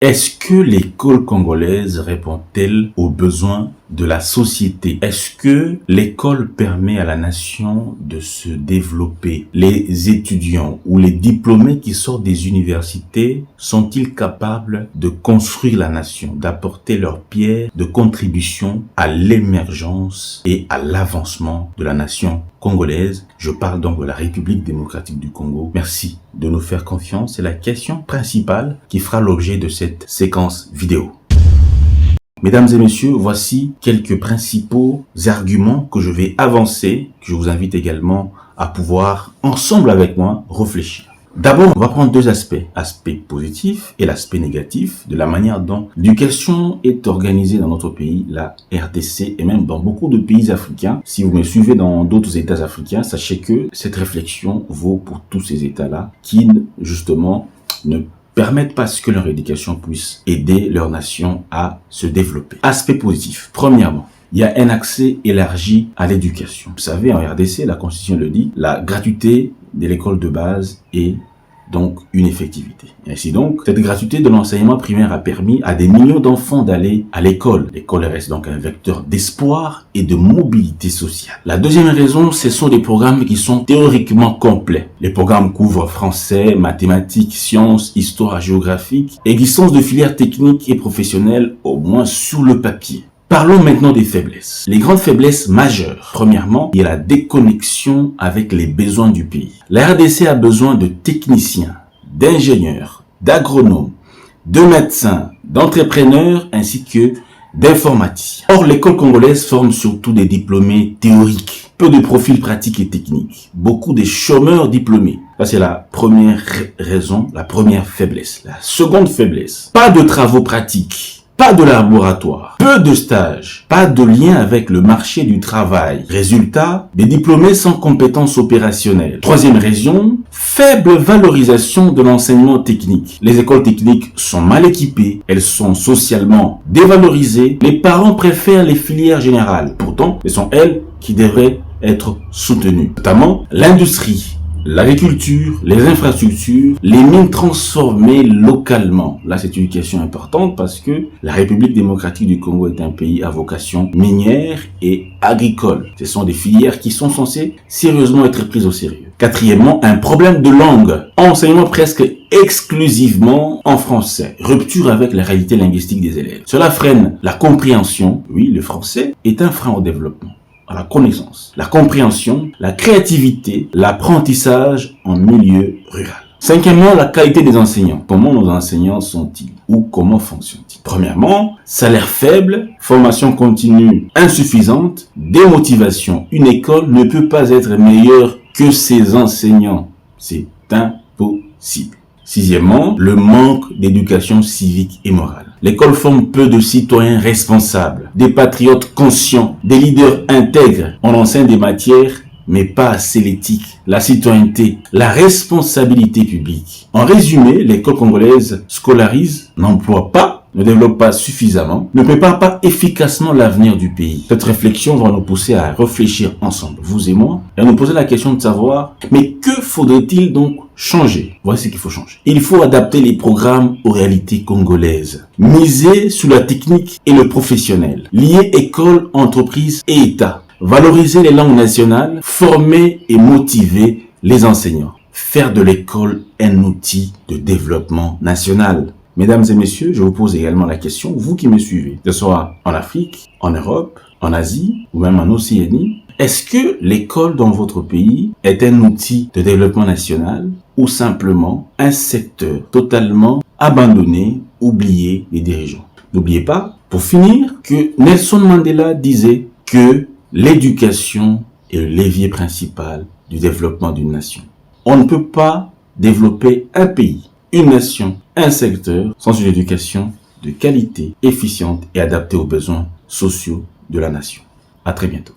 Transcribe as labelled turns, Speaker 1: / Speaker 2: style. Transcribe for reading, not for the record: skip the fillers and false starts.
Speaker 1: Est-ce que l'école congolaise répond-elle aux besoins de la société? Est-ce que l'école permet à la nation de se développer? Les étudiants ou les diplômés qui sortent des universités sont-ils capables de construire la nation, d'apporter leur pierre de contribution à l'émergence et à l'avancement de la nation congolaise? Je parle donc de la République démocratique du Congo. Merci de nous faire confiance. C'est la question principale qui fera l'objet de cette séquence vidéo. Mesdames et messieurs, voici quelques principaux arguments que je vais avancer, que je vous invite également à pouvoir, ensemble avec moi, réfléchir. D'abord, on va prendre deux aspects, l'aspect positif et l'aspect négatif de la manière dont l'éducation est organisée dans notre pays, la RDC, et même dans beaucoup de pays africains. Si vous me suivez dans d'autres États africains, sachez que cette réflexion vaut pour tous ces États-là qui, justement, ne permettent pas que leur éducation puisse aider leur nation à se développer. Aspect positif. Premièrement, il y a un accès élargi à l'éducation. Vous savez, en RDC, la Constitution le dit, la gratuité de l'école de base est donc une effectivité. Ainsi donc, cette gratuité de l'enseignement primaire a permis à des millions d'enfants d'aller à l'école. L'école reste donc un vecteur d'espoir et de mobilité sociale. La deuxième raison, ce sont des programmes qui sont théoriquement complets. Les programmes couvrent français, mathématiques, sciences, histoire géographique, existence de filières techniques et professionnelles, au moins sur le papier. Parlons maintenant des faiblesses. Les grandes faiblesses majeures. Premièrement, il y a la déconnexion avec les besoins du pays. La RDC a besoin de techniciens, d'ingénieurs, d'agronomes, de médecins, d'entrepreneurs ainsi que d'informaticiens. Or, l'école congolaise forme surtout des diplômés théoriques, peu de profils pratiques et techniques, beaucoup de chômeurs diplômés. Ça, c'est la première raison, la première faiblesse. La seconde faiblesse, pas de travaux pratiques. Pas de laboratoire, peu de stages, pas de lien avec le marché du travail. Résultat, des diplômés sans compétences opérationnelles. Troisième raison, faible valorisation de l'enseignement technique. Les écoles techniques sont mal équipées, elles sont socialement dévalorisées. Les parents préfèrent les filières générales. Pourtant, ce sont elles qui devraient être soutenues. Notamment l'industrie, l'agriculture, les infrastructures, les mines transformées localement. Là, c'est une question importante parce que la République démocratique du Congo est un pays à vocation minière et agricole. Ce sont des filières qui sont censées sérieusement être prises au sérieux. Quatrièmement, un problème de langue. Enseignement presque exclusivement en français. Rupture avec la réalité linguistique des élèves. Cela freine la compréhension. Oui, le français est un frein au développement, à la connaissance, la compréhension, la créativité, l'apprentissage en milieu rural. Cinquièmement, la qualité des enseignants. Comment nos enseignants sont-ils ou comment fonctionnent-ils? Premièrement, salaire faible, formation continue insuffisante, démotivation. Une école ne peut pas être meilleure que ses enseignants. C'est impossible. Sixièmement, le manque d'éducation civique et morale. L'école forme peu de citoyens responsables, des patriotes conscients, des leaders intègres. On enseigne des matières, mais pas assez l'éthique, la citoyenneté, la responsabilité publique. En résumé, l'école congolaise scolarise, n'emploie pas, ne développe pas suffisamment, ne prépare pas efficacement l'avenir du pays. Cette réflexion va nous pousser à réfléchir ensemble, vous et moi, et à nous poser la question de savoir, mais que faudrait-il donc changer? Voici ce qu'il faut changer. Il faut adapter les programmes aux réalités congolaises. Miser sur la technique et le professionnel. Lier école, entreprise et État. Valoriser les langues nationales. Former et motiver les enseignants. Faire de l'école un outil de développement national. Mesdames et messieurs, je vous pose également la question, vous qui me suivez, que ce soit en Afrique, en Europe, en Asie ou même en Océanie, est-ce que l'école dans votre pays est un outil de développement national ou simplement un secteur totalement abandonné, oublié des dirigeants? N'oubliez pas, pour finir, que Nelson Mandela disait que l'éducation est le levier principal du développement d'une nation. On ne peut pas développer un pays, une nation, un secteur sans une éducation de qualité, efficiente et adaptée aux besoins sociaux de la nation. À très bientôt.